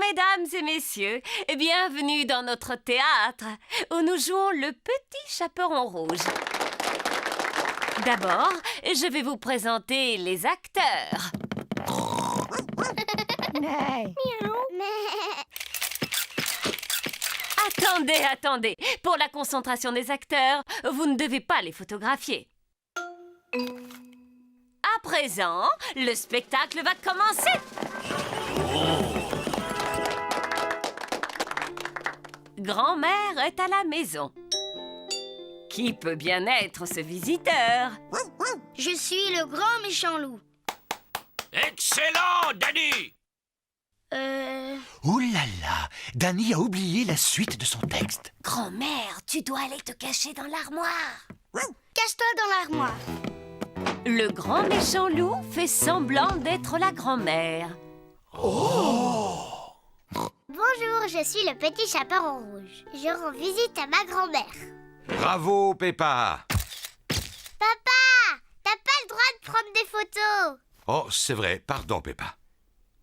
mesdames et messieurs, bienvenue dans notre théâtre où nous jouons le Petit Chaperon Rouge. D'abord, je vais vous présenter les acteurs. Attendez. Pour la concentration des acteurs, vous ne devez pas les photographier. À présent, le spectacle va commencer. Grand-mère est à la maison. Qui peut bien être ce visiteur? Je suis le grand méchant loup. Excellent, Danny! Ouh là là, Danny a oublié la suite de son texte. Grand-mère, tu dois aller te cacher dans l'armoire. Cache-toi dans l'armoire. Le grand méchant loup fait semblant d'être la grand-mère. Bonjour, je suis le petit chaperon rouge. Je rends visite à ma grand-mère. Bravo, Peppa! Papa, t'as pas le droit de prendre des photos. Oh, c'est vrai, pardon, Peppa.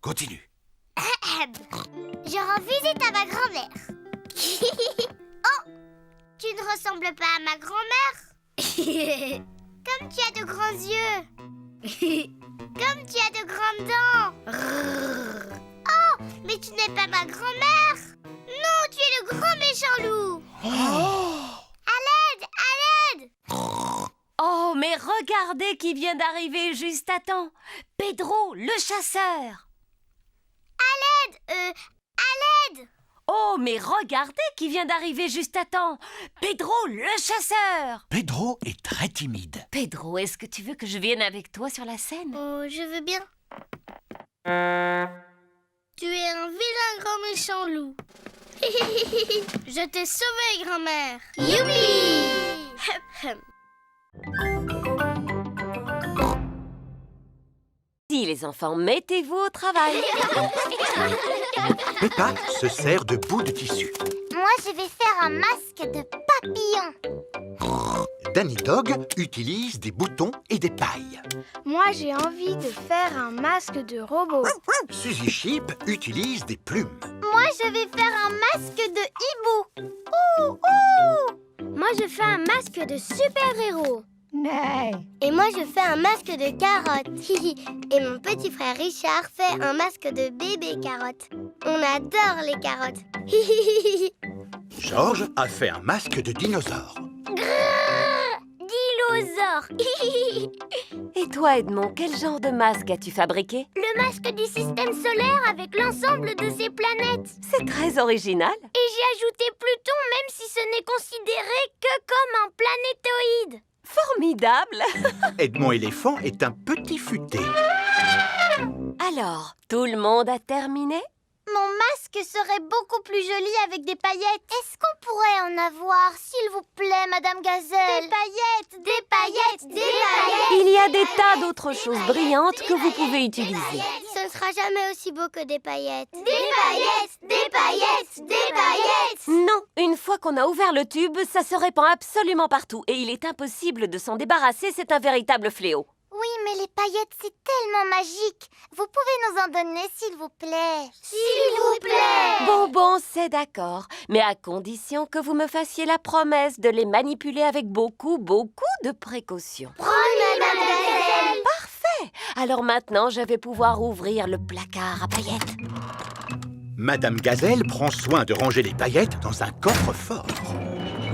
Continue. Je rends visite à ma grand-mère. Oh, tu ne ressembles pas à ma grand-mère. Comme tu as de grands yeux. Comme tu as de grandes dents. Oh, mais tu n'es pas ma grand-mère. Non, tu es le grand méchant loup. À l'aide, à l'aide. Oh, mais regardez qui vient d'arriver juste à temps. Pedro, le chasseur. À l'aide. Oh, mais regardez qui vient d'arriver juste à temps. Pedro, le chasseur. Pedro est très timide. Pedro, est-ce que tu veux que je vienne avec toi sur la scène? Oh, je veux bien. Tu es un vilain grand méchant loup. Je t'ai sauvé, grand-mère. Youpi! Si les enfants, mettez-vous au travail. Peppa se sert de bouts de tissu. Moi, je vais faire un masque de papillon. Danny Dog utilise des boutons et des pailles. Moi, j'ai envie de faire un masque de robot. Suzy Sheep utilise des plumes. Moi, je vais faire un masque de hibou. Ouh, ouh. Moi, je fais un masque de super-héros. Et moi, je fais un masque de carotte. Et mon petit frère Richard fait un masque de bébé carotte. On adore les carottes. George a fait un masque de dinosaure. Dinosaure. Et toi, Edmond, quel genre de masque as-tu fabriqué? Le masque du système solaire avec l'ensemble de ses planètes. C'est très original. Et j'ai ajouté Pluton, même si ce n'est considéré que comme un planétoïde. Formidable. Edmond éléphant est un petit futé. Alors, tout le monde a terminé? Mon masque serait beaucoup plus joli avec des paillettes. Est-ce qu'on pourrait en avoir, s'il vous plaît, Madame Gazelle? Des paillettes, des paillettes, des paillettes. Il y a des tas d'autres choses brillantes que vous pouvez utiliser. Ce ne sera jamais aussi beau que des paillettes. Des paillettes, des paillettes, des paillettes. Non, une fois qu'on a ouvert le tube, ça se répand absolument partout et il est impossible de s'en débarrasser, c'est un véritable fléau. Oui, mais les paillettes, c'est tellement magique. Vous pouvez nous en donner, s'il vous plaît. S'il vous plaît. Bon, c'est d'accord. Mais à condition que vous me fassiez la promesse de les manipuler avec beaucoup de précautions. Promis, Madame Gazelle. Parfait. Alors maintenant, je vais pouvoir ouvrir le placard à paillettes. Madame Gazelle prend soin de ranger les paillettes dans un coffre-fort.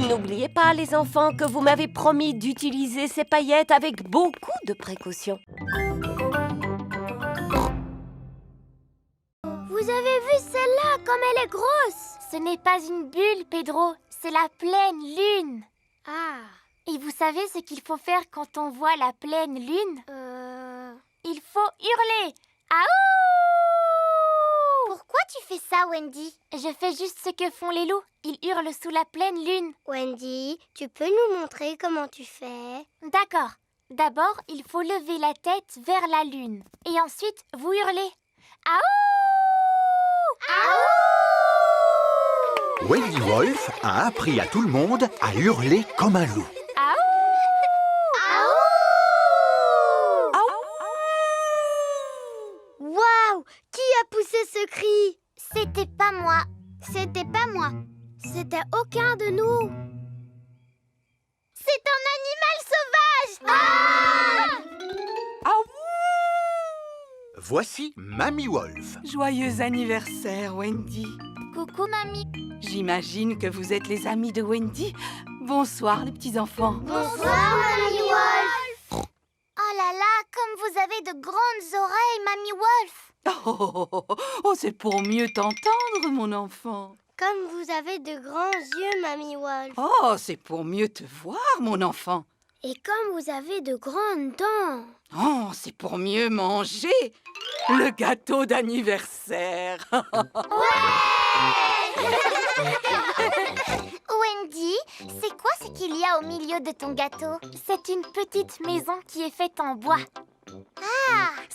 N'oubliez pas, les enfants, que vous m'avez promis d'utiliser ces paillettes avec beaucoup de précautions. Vous avez vu celle-là, comme elle est grosse? Ce n'est pas une bulle, Pedro, c'est la pleine lune. Ah. Et vous savez ce qu'il faut faire quand on voit la pleine lune? Il faut hurler. Aouh! Pourquoi tu fais ça, Wendy? Je fais juste ce que font les loups. Ils hurlent sous la pleine lune. Wendy, tu peux nous montrer comment tu fais? D'accord. D'abord, il faut lever la tête vers la lune. Et ensuite, vous hurlez. Aouh! Aouh! Wendy Wolf a appris à tout le monde à hurler comme un loup. Waouh! Qui a poussé ce cri? C'est C'était pas moi. C'était pas moi. C'était aucun de nous. C'est un animal sauvage. Voici Mamie Wolf. Joyeux anniversaire, Wendy. Coucou, mamie. J'imagine que vous êtes les amis de Wendy. Bonsoir, les petits-enfants. Bonsoir, Mamie Wolf. Oh là là, comme vous avez de grandes oreilles, Mamie Wolf. Oh, c'est pour mieux t'entendre, mon enfant. Comme vous avez de grands yeux, Mamie Wolf. Oh, c'est pour mieux te voir, mon enfant. Et comme vous avez de grandes dents. Oh, c'est pour mieux manger le gâteau d'anniversaire. Wendy, c'est quoi ce qu'il y a au milieu de ton gâteau? C'est une petite maison qui est faite en bois.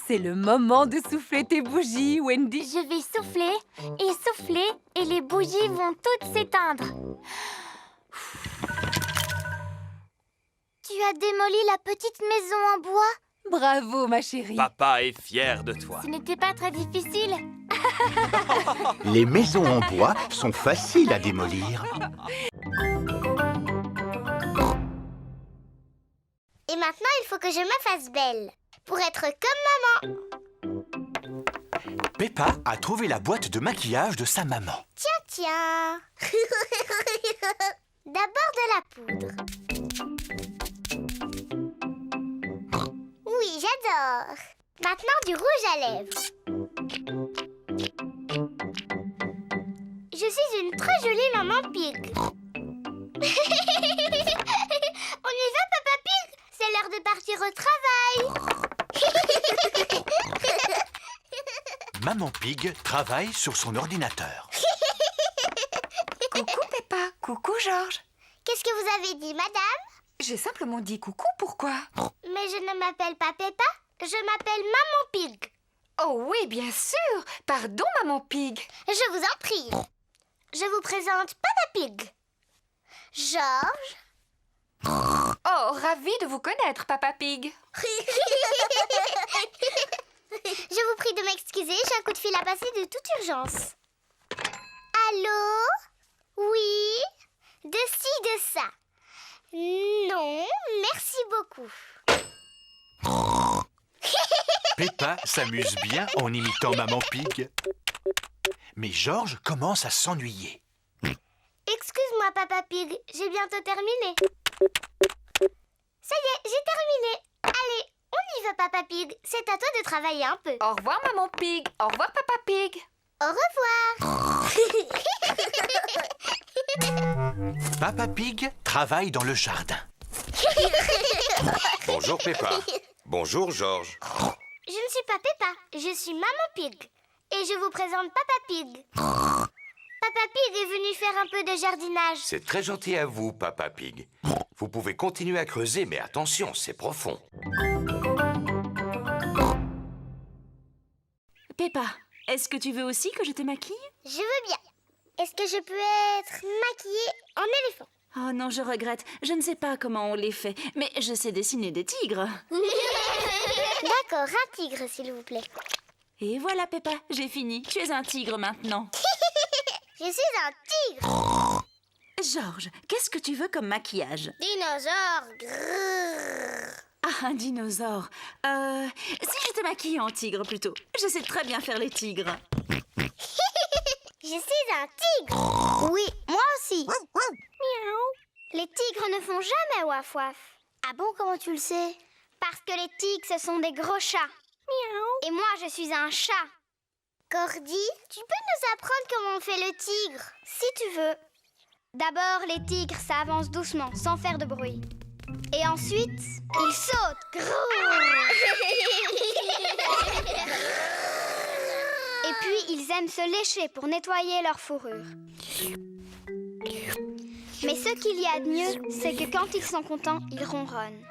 C'est le moment de souffler tes bougies, Wendy. Je vais souffler, et les bougies vont toutes s'éteindre. Tu as démoli la petite maison en bois? Bravo, ma chérie. Papa est fier de toi. Ce n'était pas très difficile. Les maisons en bois sont faciles à démolir. Et maintenant, il faut que je me fasse belle. Pour être comme maman. Peppa a trouvé la boîte de maquillage de sa maman. Tiens. D'abord de la poudre. Oui, j'adore. Maintenant du rouge à lèvres. Je suis une très jolie maman pig. On y va, Papa Pig? C'est l'heure de partir au travail. Maman Pig travaille sur son ordinateur. Coucou Peppa, coucou Georges. Qu'est-ce que vous avez dit, madame? J'ai simplement dit coucou, pourquoi? Mais je ne m'appelle pas Peppa, je m'appelle Maman Pig. Oh oui, bien sûr. Pardon, Maman Pig. Je vous en prie. Je vous présente Papa Pig. Georges. Oh, ravie de vous connaître, Papa Pig. Je vous prie de m'excuser, j'ai un coup de fil à passer de toute urgence. Allô? Oui? De ci, de ça. Non, merci beaucoup. Peppa s'amuse bien en imitant Maman Pig. Mais Georges commence à s'ennuyer. Excuse-moi, Papa Pig, j'ai bientôt terminé. Ça y est, j'ai terminé. Allez, on y va, Papa Pig. C'est à toi de travailler un peu. Au revoir, Maman Pig. Au revoir, Papa Pig. Au revoir. Papa Pig travaille dans le jardin. Bonjour Peppa. Bonjour Georges. Je ne suis pas Peppa, je suis Maman Pig. Et je vous présente Papa Pig. Papa Pig est venu faire un peu de jardinage. C'est très gentil à vous, Papa Pig. Vous pouvez continuer à creuser, mais attention, c'est profond. Peppa, est-ce que tu veux aussi que je te maquille? Je veux bien. Est-ce que je peux être maquillée en éléphant? Oh non, je regrette. Je ne sais pas comment on les fait, mais je sais dessiner des tigres. D'accord, un tigre, s'il vous plaît. Et voilà, Peppa, j'ai fini. Tu es un tigre maintenant. Je suis un tigre. Georges, qu'est-ce que tu veux comme maquillage? Dinosaure. Grrr. Ah, un dinosaure. Si je te maquille en tigre plutôt. Je sais très bien faire les tigres. Je suis un tigre. Oui, moi aussi. Miaou. Les tigres ne font jamais waf waf. Ah bon, comment tu le sais? Parce que les tigres, ce sont des gros chats. Miaou. Et moi, je suis un chat. Cordy, tu peux nous apprendre comment on fait le tigre? Si tu veux. D'abord, les tigres, ça avance doucement, sans faire de bruit. Et ensuite, ils sautent. Et puis, ils aiment se lécher pour nettoyer leur fourrure. Mais ce qu'il y a de mieux, c'est que quand ils sont contents, ils ronronnent.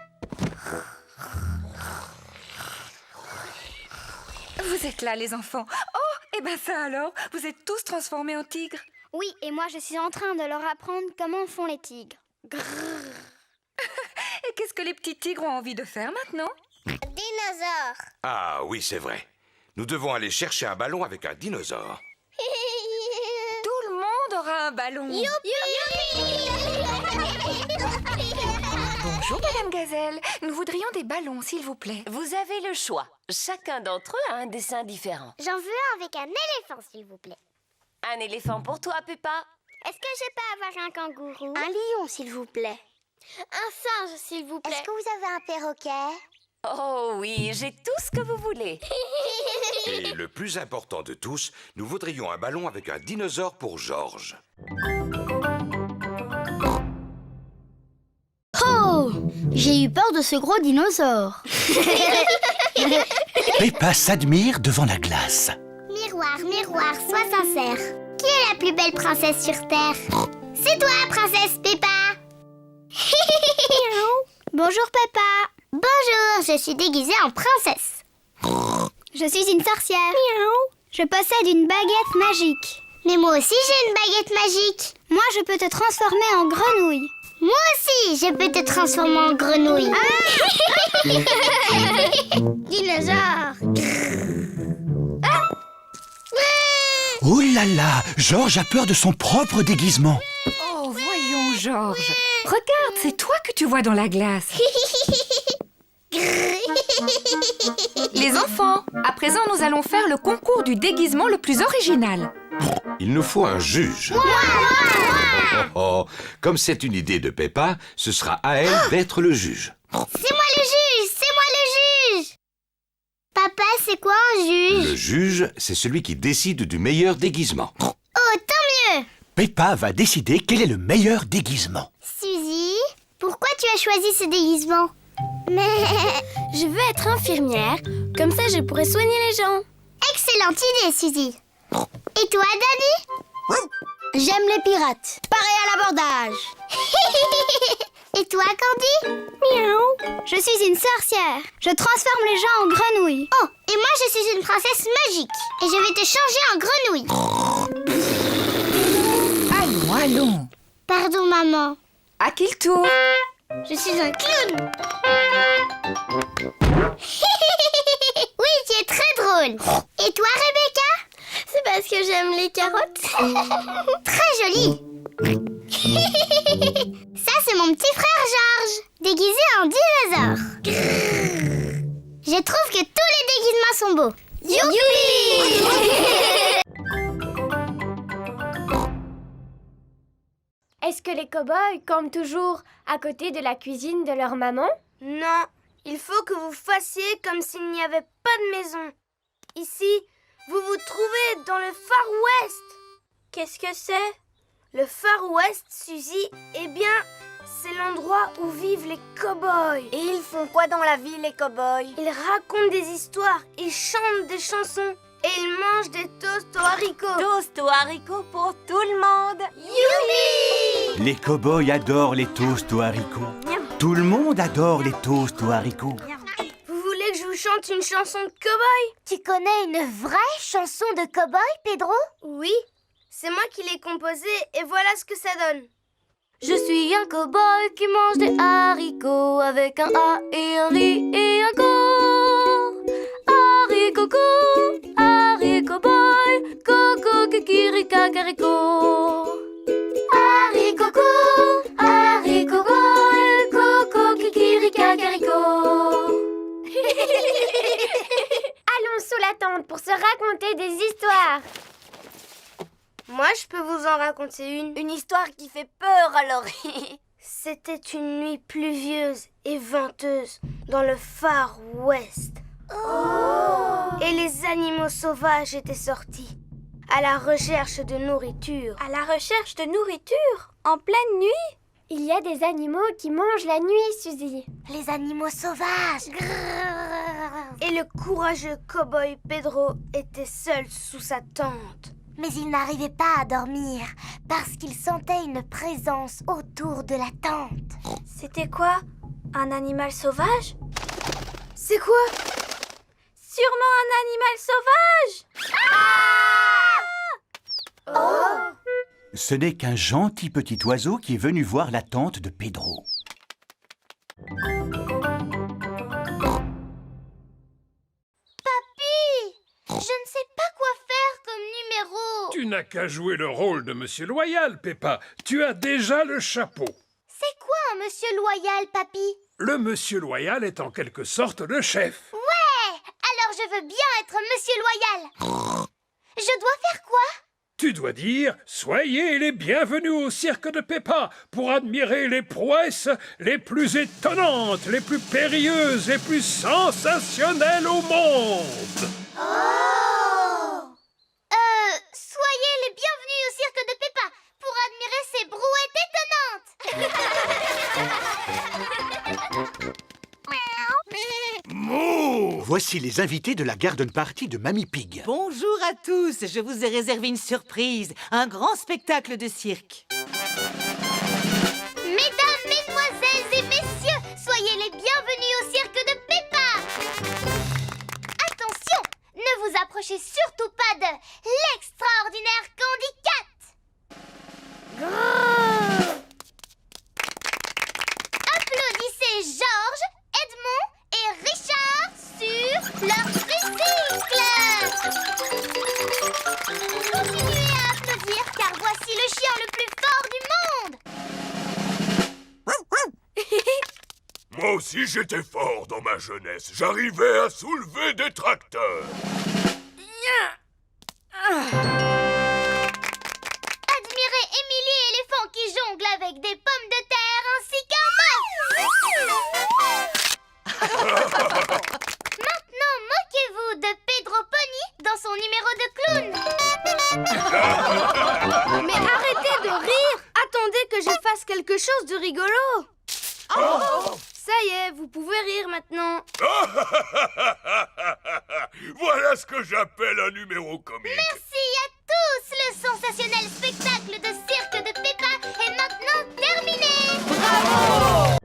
Vous êtes là, les enfants. Oh, et ben ça alors, vous êtes tous transformés en tigres. Oui, et moi, je suis en train de leur apprendre comment font les tigres. Et qu'est-ce que les petits tigres ont envie de faire maintenant? Dinosaure. Ah oui, c'est vrai. Nous devons aller chercher un ballon avec un dinosaure. un ballon. Bonjour, Madame Gazelle. Nous voudrions des ballons, s'il vous plaît. Vous avez le choix. Chacun d'entre eux a un dessin différent. J'en veux un avec un éléphant, s'il vous plaît. Un éléphant pour toi, Peppa. Est-ce que je peux avoir un kangourou? Un lion, s'il vous plaît. Un singe, s'il vous plaît. Est-ce que vous avez un perroquet? Oh oui, j'ai tout ce que vous voulez. Et le plus important de tous, nous voudrions un ballon avec un dinosaure pour Georges. Oh! J'ai eu peur de ce gros dinosaure. Peppa s'admire devant la glace. Miroir, miroir, sois sincère. Qui est la plus belle princesse sur Terre? C'est toi, princesse Peppa. Bonjour, Peppa. Bonjour, je suis déguisée en princesse. Je suis une sorcière. Je possède une baguette magique. Mais moi aussi, j'ai une baguette magique. Moi, je peux te transformer en grenouille. Moi aussi, je peux te transformer en grenouille. Dinosaure. Oh là là, Georges a peur de son propre déguisement. Oh, voyons, Georges. Regarde, c'est toi que tu vois dans la glace. Les enfants, à présent, nous allons faire le concours du déguisement le plus original. Il nous faut un juge. Oh, comme c'est une idée de Peppa, ce sera à elle d'être le juge. C'est moi le juge, c'est moi le juge. Papa, c'est quoi un juge? Le juge, c'est celui qui décide du meilleur déguisement. Oh, tant mieux. Peppa va décider quel est le meilleur déguisement. Suzy, pourquoi tu as choisi ce déguisement? Mais Je veux être infirmière, comme ça je pourrais soigner les gens. excellente idée, Suzy. Et toi, Danny? J'aime les pirates. Pareil à l'abordage. Et toi, Candy? Miaou. Je suis une sorcière. Je transforme les gens en grenouilles. Oh, et moi je suis une princesse magique. Et je vais te changer en grenouille. Allons, allons. Pardon, maman. À qui le tour? Je suis un clown. Oui, tu es très drôle. Et toi, Rebecca? C'est parce que j'aime les carottes. Très joli. Ça, c'est mon petit frère Georges, déguisé en dinosaure. Je trouve que tous les déguisements sont beaux. Youpi! Est-ce que les cow-boys campent toujours à côté de la cuisine de leur maman? Non, il faut que vous fassiez comme s'il n'y avait pas de maison. Ici, vous vous trouvez dans le Far West. Qu'est-ce que c'est? Le Far West, Suzy, eh bien, c'est l'endroit où vivent les cow-boys. Et ils font quoi dans la vie, les cow-boys? Ils racontent des histoires, ils chantent des chansons et ils mangent des toasts aux haricots. Toast aux haricots pour tout le monde. Youpi! Les cow-boys adorent les toasts aux haricots. Tout le monde adore les toasts aux haricots. Vous voulez que je vous chante une chanson de cow-boy? Tu connais une vraie chanson de cow-boy, Pedro? Oui, c'est moi qui l'ai composée et voilà ce que ça donne. Je suis un cow-boy qui mange des haricots avec un A et un riz et un co. Haricot co, haricot boy, coco kikiri kakariko. Haricot co, haricot boy, coco kikiri kakariko. Allons sous la tente pour se raconter des histoires. Moi, je peux vous en raconter une. Une histoire qui fait peur, alors. C'était une nuit pluvieuse et venteuse dans le Far West. Et les animaux sauvages étaient sortis à la recherche de nourriture. À la recherche de nourriture, en pleine nuit? Il y a des animaux qui mangent la nuit, Suzy. Les animaux sauvages. Et le courageux cow-boy Pedro était seul sous sa tente. Mais il n'arrivait pas à dormir parce qu'il sentait une présence autour de la tente. C'était quoi? Un animal sauvage? C'est quoi? Sûrement un animal sauvage! Oh! Ce n'est qu'un gentil petit oiseau qui est venu voir la tente de Pedro. Je ne sais pas quoi faire comme numéro. Tu n'as qu'à jouer le rôle de Monsieur Loyal, Peppa. Tu as déjà le chapeau. C'est quoi un monsieur loyal, papy? Le Monsieur Loyal est en quelque sorte le chef. Ouais! Alors je veux bien être monsieur loyal. Je dois faire quoi? Tu dois dire « Soyez les bienvenus au cirque de Peppa pour admirer les prouesses les plus étonnantes, les plus périlleuses, les plus sensationnelles au monde. » Soyez les bienvenus au cirque de Peppa pour admirer ces brouettes étonnantes. Mouh! Voici les invités de la garden party de Mamie Pig. Bonjour à tous, je vous ai réservé une surprise, un grand spectacle de cirque. Mesdames, mesdemoiselles et messieurs, soyez les bienvenus au cirque de Peppa. Attention, ne vous approchez surtout pas de l'extraordinaire Candy Cat. Applaudissez Georges, Edmond et Richard sur leur tricycle. Continuez à applaudir car voici le chien le plus fort du monde. Moi aussi j'étais fort dans ma jeunesse. J'arrivais à soulever des tracteurs. Admirez Émilie éléphant qui jongle avec des pommes de terre ainsi qu'un bœuf. Maintenant, moquez-vous de Pedro Pony dans son numéro de clown. Mais arrêtez de rire! Attendez que je fasse quelque chose de rigolo. Ça y est, vous pouvez rire maintenant. Voilà ce que j'appelle un numéro comique. Merci à tous! Le sensationnel spectacle de cirque de Peppa est maintenant terminé! Bravo!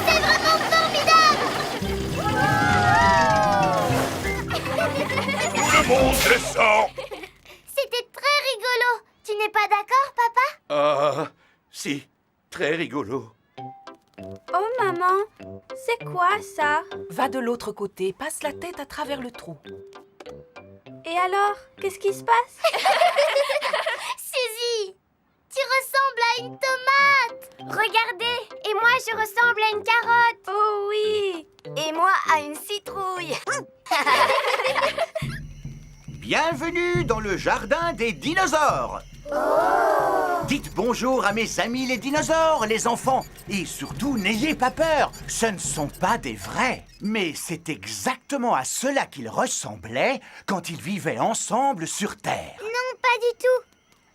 C'est vraiment formidable! Tout le monde descend. C'était très rigolo. Tu n'es pas d'accord, papa? Ah, si, très rigolo. Oh maman, c'est quoi ça? Va de l'autre côté, passe la tête à travers le trou. Et alors, qu'est-ce qui se passe? Suzy, tu ressembles à une tomate. Regardez, et moi je ressemble à une carotte. Oh oui. Et moi à une citrouille. Bienvenue dans le jardin des dinosaures. Dites bonjour à mes amis les dinosaures, les enfants. Et surtout, n'ayez pas peur, ce ne sont pas des vrais. Mais c'est exactement à cela qu'ils ressemblaient quand ils vivaient ensemble sur Terre. Non, pas du tout.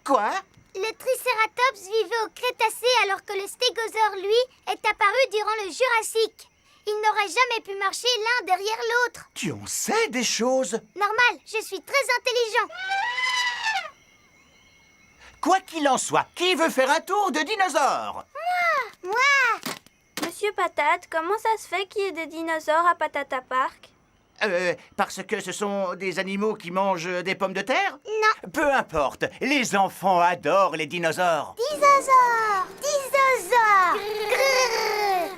Quoi? Le Triceratops vivait au Crétacé alors que le Stégosaure, lui, est apparu durant le Jurassique. Ils n'auraient jamais pu marcher l'un derrière l'autre. Tu en sais des choses? Normal, je suis très intelligent. Quoi qu'il en soit, qui veut faire un tour de dinosaures? Moi! Monsieur Patate, comment ça se fait qu'il y ait des dinosaures à Patata Park? Parce que ce sont des animaux qui mangent des pommes de terre? Non. Peu importe, les enfants adorent les dinosaures. Dinosaure! Dinosaure! Grrr.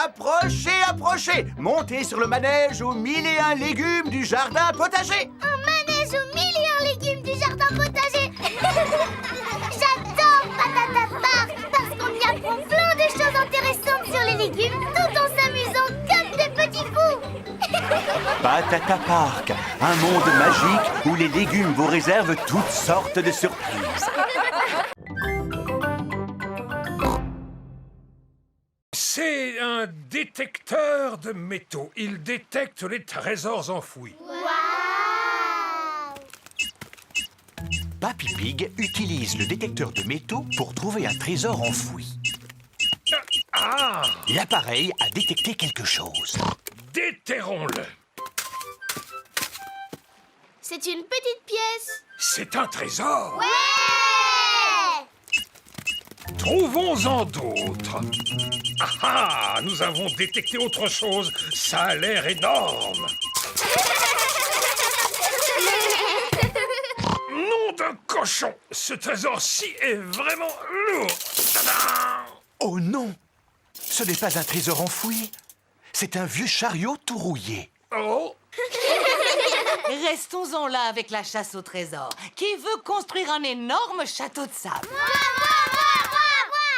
Approchez, approchez! Montez sur le manège aux 1001 légumes du jardin potager! Un manège aux 1001 légumes du jardin potager! J'adore Patata Park parce qu'on y apprend plein de choses intéressantes sur les légumes tout en s'amusant comme des petits fous! Patata Park, un monde magique où les légumes vous réservent toutes sortes de surprises. C'est un détecteur de métaux. Il détecte les trésors enfouis. Papy Pig utilise le détecteur de métaux pour trouver un trésor enfoui. Ah! L'appareil a détecté quelque chose. Déterrons-le. C'est une petite pièce. C'est un trésor. Ouais! Trouvons-en d'autres. Ah ah! Nous avons détecté autre chose. Ça a l'air énorme. Nom d'un cochon! Ce trésor-ci est vraiment lourd. Tadam! Oh non! Ce n'est pas un trésor enfoui. C'est un vieux chariot tout rouillé. Oh, Restons-en là avec la chasse au trésor. Qui veut construire un énorme château de sable?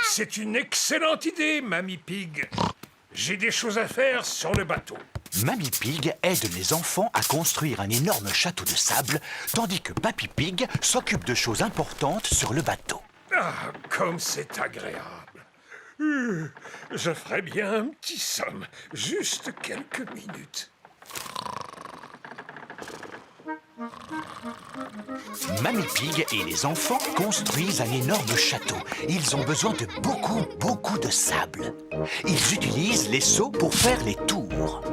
c'est une excellente idée, Mamie Pig. J'ai des choses à faire sur le bateau. Mamie Pig aide les enfants à construire un énorme château de sable, tandis que Papy Pig s'occupe de choses importantes sur le bateau. Ah, comme c'est agréable. Je ferais bien un petit somme, juste quelques minutes. Mamie Pig et les enfants construisent un énorme château. Ils ont besoin de beaucoup de sable. Ils utilisent les seaux pour faire les tours.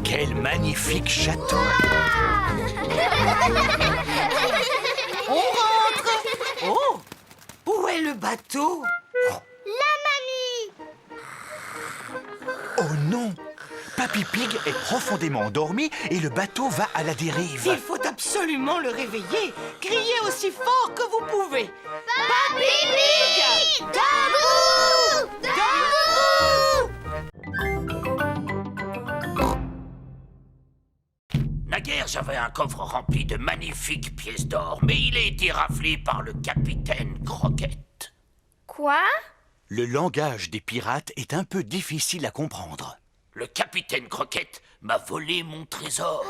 Quel magnifique château! On rentre! Oh! Où est le bateau? La mamie! Oh non! Papy Pig est profondément endormi et le bateau va à la dérive. Il faut absolument le réveiller. Criez aussi fort que vous pouvez. Papy Pig! Debout! Naguère, j'avais un coffre rempli de magnifiques pièces d'or, mais il a été raflé par le capitaine Croquette. Quoi? Le langage des pirates est un peu difficile à comprendre. Le capitaine Croquette m'a volé mon trésor.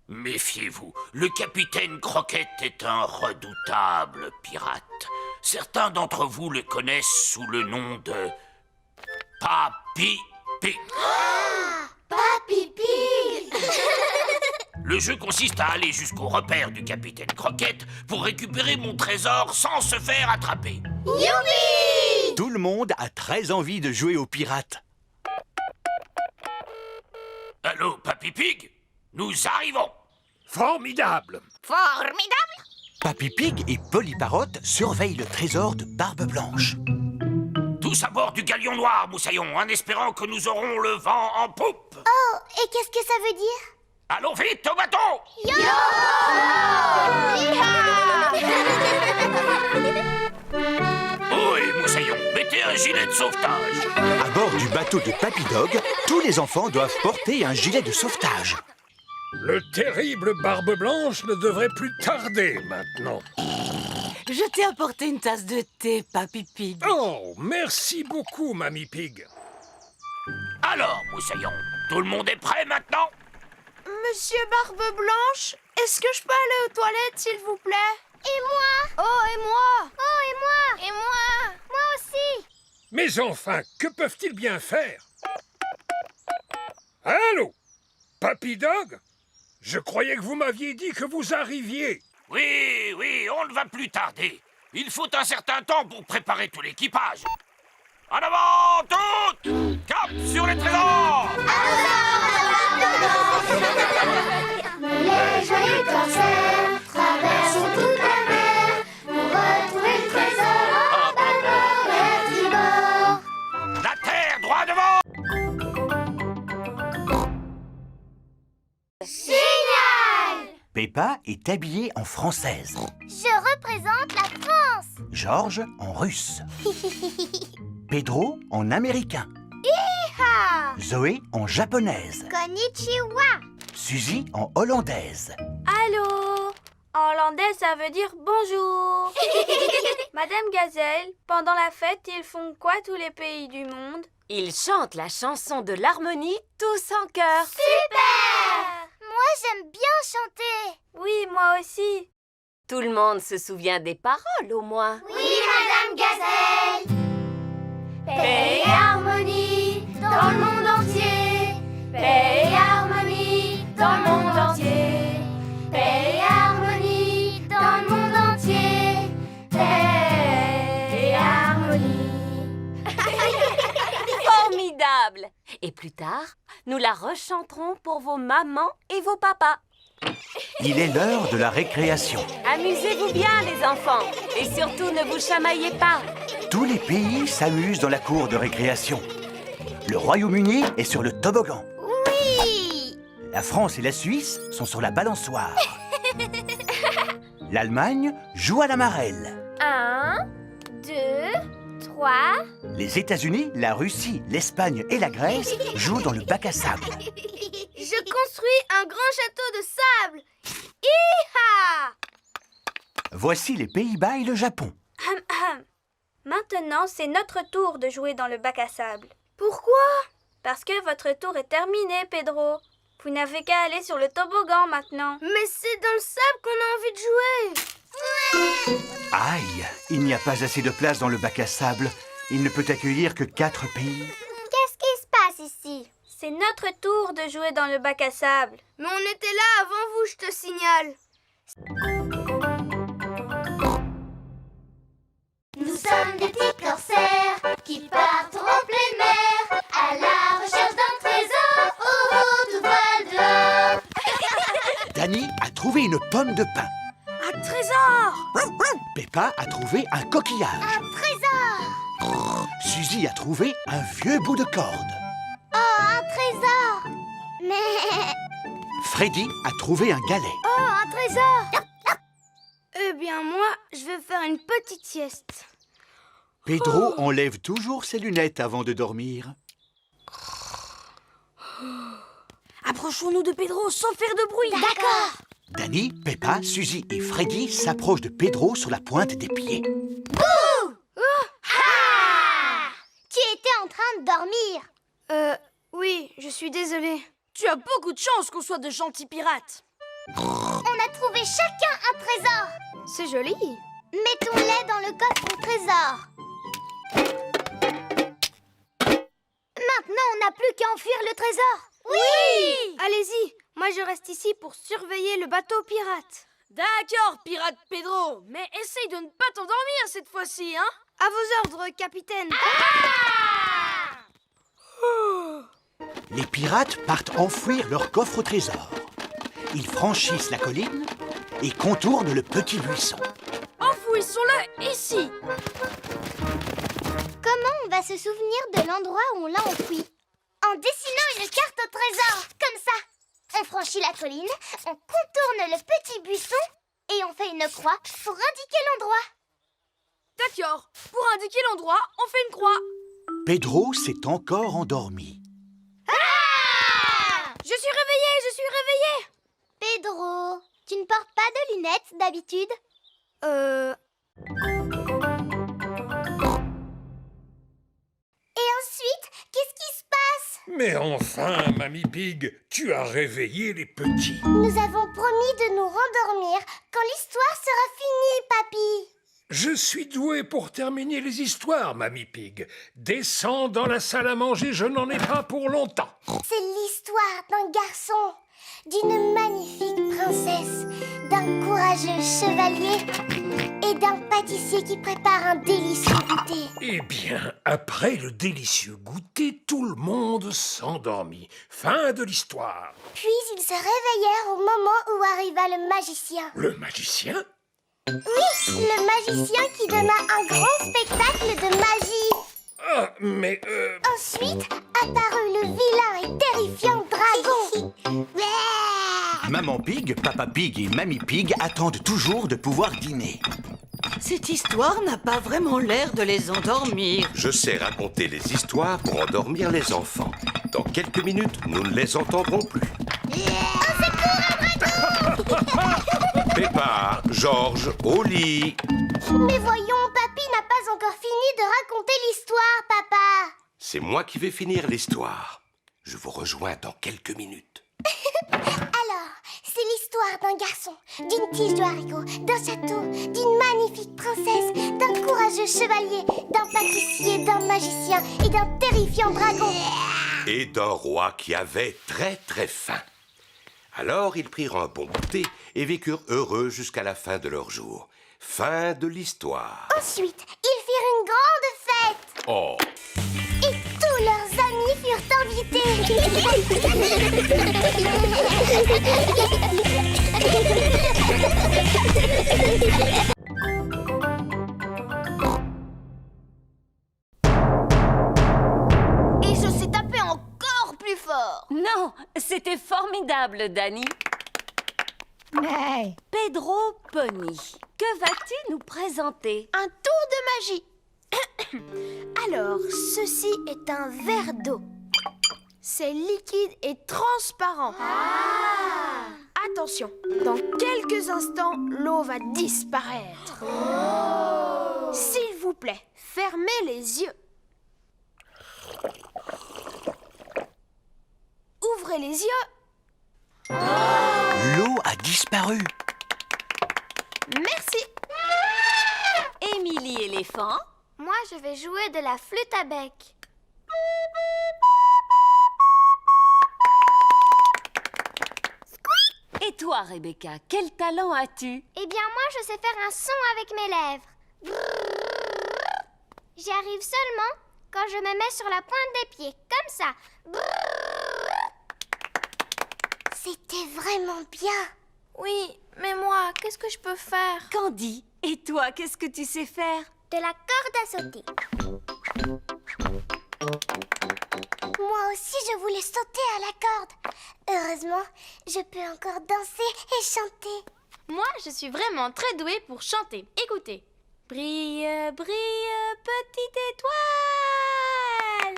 Méfiez-vous, le capitaine Croquette est un redoutable pirate. Certains d'entre vous le connaissent sous le nom de Papy Pig. Papy Pig! Le jeu consiste à aller jusqu'au repère du capitaine Croquette pour récupérer mon trésor sans se faire attraper. Youpi! Tout le monde a très envie de jouer aux pirates. Allô, Papy Pig? Nous arrivons. Formidable! Formidable! Papy Pig et Polly Parrot surveillent le trésor de Barbe Blanche. Tous à bord du galion noir, Moussaillon, en espérant que nous aurons le vent en poupe. Oh, et qu'est-ce que ça veut dire? Allons vite au bateau! Oh, et Moussaillon, mettez un gilet de sauvetage. À bord du bateau de Papy Dog, tous les enfants doivent porter un gilet de sauvetage. Le terrible Barbe Blanche ne devrait plus tarder maintenant. Je t'ai apporté une tasse de thé, Papy Pig. Oh, merci beaucoup, Mamie Pig. Alors, Moussaillon, tout le monde est prêt maintenant? Monsieur Barbe Blanche, est-ce que je peux aller aux toilettes, s'il vous plaît? Et moi? Oh, et moi? Oh, et moi? Et moi? Moi aussi! Mais enfin, que peuvent-ils bien faire? Allô? Papy Dog? Je croyais que vous m'aviez dit que vous arriviez. Oui, on ne va plus tarder. Il faut un certain temps pour préparer tout l'équipage. En avant, toutes! Cap sur les trésors! Les joyeux corsaires traversent toute la mer pour retrouver le trésor à bâbord et tribord. La terre, droit devant! Génial! Peppa est habillée en française. Je représente la France. George en russe. Pedro en américain. Hi-ha! Zoé en japonaise. Konnichiwa. Suzy en hollandaise. Allô? En hollandais, ça veut dire bonjour. Madame Gazelle, pendant la fête, ils font quoi tous les pays du monde? Ils chantent la chanson de l'harmonie tous en chœur. Super! Moi, j'aime bien chanter. Oui, moi aussi. Tout le monde se souvient des paroles au moins. Oui, Madame Gazelle. Paix et harmonie dans le monde entier. Paix et harmonie dans le monde entier. Paix et harmonie dans le monde entier. Paix et harmonie. Formidable! Et plus tard, nous la rechanterons pour vos mamans et vos papas. Il est l'heure de la récréation. Amusez-vous bien, les enfants. Et surtout, ne vous chamaillez pas. Tous les pays s'amusent dans la cour de récréation. Le Royaume-Uni est sur le toboggan. Oui! La France et la Suisse sont sur la balançoire. L'Allemagne joue à la marelle. 1, 2, 3, Quoi? Les États-Unis, la Russie, l'Espagne et la Grèce jouent dans le bac à sable. Je construis un grand château de sable. Hi-ha! Voici les Pays-Bas et le Japon. Maintenant, c'est notre tour de jouer dans le bac à sable. Pourquoi? Parce que votre tour est terminé, Pedro. Vous n'avez qu'à aller sur le toboggan maintenant. Mais c'est dans le sable qu'on a envie de jouer. Aïe, il n'y a pas assez de place dans le bac à sable. Il ne peut accueillir que 4 pays. Qu'est-ce qui se passe ici? C'est notre tour de jouer dans le bac à sable. Mais on était là avant vous, je te signale. Nous sommes des petits corsaires qui partent en pleine mer à la recherche d'un trésor au haut de voile dehors. Danny a trouvé une pomme de pin. Un trésor! Peppa a trouvé un coquillage. Un trésor! Suzy a trouvé un vieux bout de corde. Oh, un trésor! Mais... Freddy a trouvé un galet. Oh, un trésor! Eh bien, moi, je vais faire une petite sieste. Pedro enlève toujours ses lunettes avant de dormir. Approchons-nous de Pedro sans faire de bruit. D'accord! Danny, Peppa, Suzy et Freddy s'approchent de Pedro sur la pointe des pieds. Bouh! Ah! Tu étais en train de dormir. Oui, je suis désolée. Tu as beaucoup de chance qu'on soit de gentils pirates. On a trouvé chacun un trésor. C'est joli. Mettons-les dans le coffre au trésor. Maintenant, on n'a plus qu'à enfuir le trésor. Oui! Allez-y, moi je reste ici pour surveiller le bateau pirate. D'accord, pirate Pedro, mais essaye de ne pas t'endormir cette fois-ci, hein? À vos ordres, capitaine. Les pirates partent enfouir leur coffre au trésor. Ils franchissent la colline et contournent le petit buisson. Enfouissons-le ici. Comment on va se souvenir de l'endroit où on l'a enfoui? En dessinant une carte au trésor, comme ça. On franchit la colline, on contourne le petit buisson et on fait une croix pour indiquer l'endroit. D'accord, pour indiquer l'endroit, on fait une croix. Pedro s'est encore endormi. Je suis réveillée. Pedro, tu ne portes pas de lunettes d'habitude? Et ensuite, qu'est-ce qui se passe? Mais enfin, Mamie Pig, tu as réveillé les petits. Nous avons promis de nous rendormir quand l'histoire sera finie, papy. Je suis doué pour terminer les histoires, Mamie Pig. Descends dans la salle à manger, je n'en ai pas pour longtemps. C'est l'histoire d'un garçon, d'une magnifique princesse, d'un courageux chevalier et d'un pâtissier qui prépare un délicieux goûter. Eh bien, après le délicieux goûter, tout le monde s'endormit. Fin de l'histoire. Puis ils se réveillèrent au moment où arriva le magicien. Le magicien? Oui, le magicien qui donna un grand spectacle de magie. Ah, mais Ensuite apparut le vilain et terrifiant dragon. Maman Pig, Papa Pig et Mamie Pig attendent toujours de pouvoir dîner. Cette histoire n'a pas vraiment l'air de les endormir. Je sais raconter les histoires pour endormir les enfants. Dans quelques minutes, nous ne les entendrons plus. Peppa, Georges, au lit. Mais voyons, papy n'a pas encore fini de raconter l'histoire, papa. C'est moi qui vais finir l'histoire. Je vous rejoins dans quelques minutes. Alors, c'est l'histoire d'un garçon, d'une tige de haricot, d'un château, d'une magnifique princesse, d'un courageux chevalier, d'un pâtissier, d'un magicien et d'un terrifiant dragon. Et d'un roi qui avait très très faim. Alors ils prirent un bon goûter et vécurent heureux jusqu'à la fin de leur jour. Fin de l'histoire. Ensuite, ils firent une grande fête. Oh, Et tous leurs amis furent invités. Et je sais taper encore plus fort. Non, c'était formidable, Danny. Pedro Pony, que vas-tu nous présenter? Un tour de magie. Alors, ceci est un verre d'eau. C'est liquide et transparent. Attention, dans quelques instants, l'eau va disparaître. S'il vous plaît, fermez les yeux. Ouvrez les yeux. L'eau a disparu. Merci. Émilie éléphant. Moi, je vais jouer de la flûte à bec. Et toi, Rebecca, quel talent as-tu? Eh bien, moi, je sais faire un son avec mes lèvres. J'y arrive seulement quand je me mets sur la pointe des pieds, comme ça. C'était vraiment bien. Oui, mais moi, qu'est-ce que je peux faire? Candy, et toi, qu'est-ce que tu sais faire? De la corde à sauter. Moi aussi, je voulais sauter à la corde. Heureusement, je peux encore danser et chanter. Moi, je suis vraiment très douée pour chanter. Écoutez. Brille, brille, petite étoile.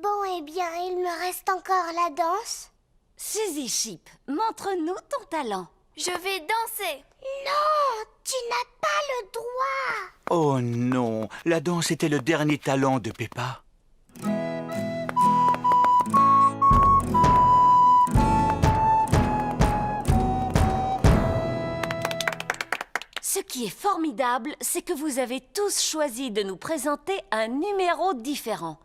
Bon, eh bien, il me reste encore la danse. Suzy Chip, montre-nous ton talent. Je vais danser. Non, tu n'as pas le droit. Oh non, la danse était le dernier talent de Peppa. Ce qui est formidable, c'est que vous avez tous choisi de nous présenter un numéro différent.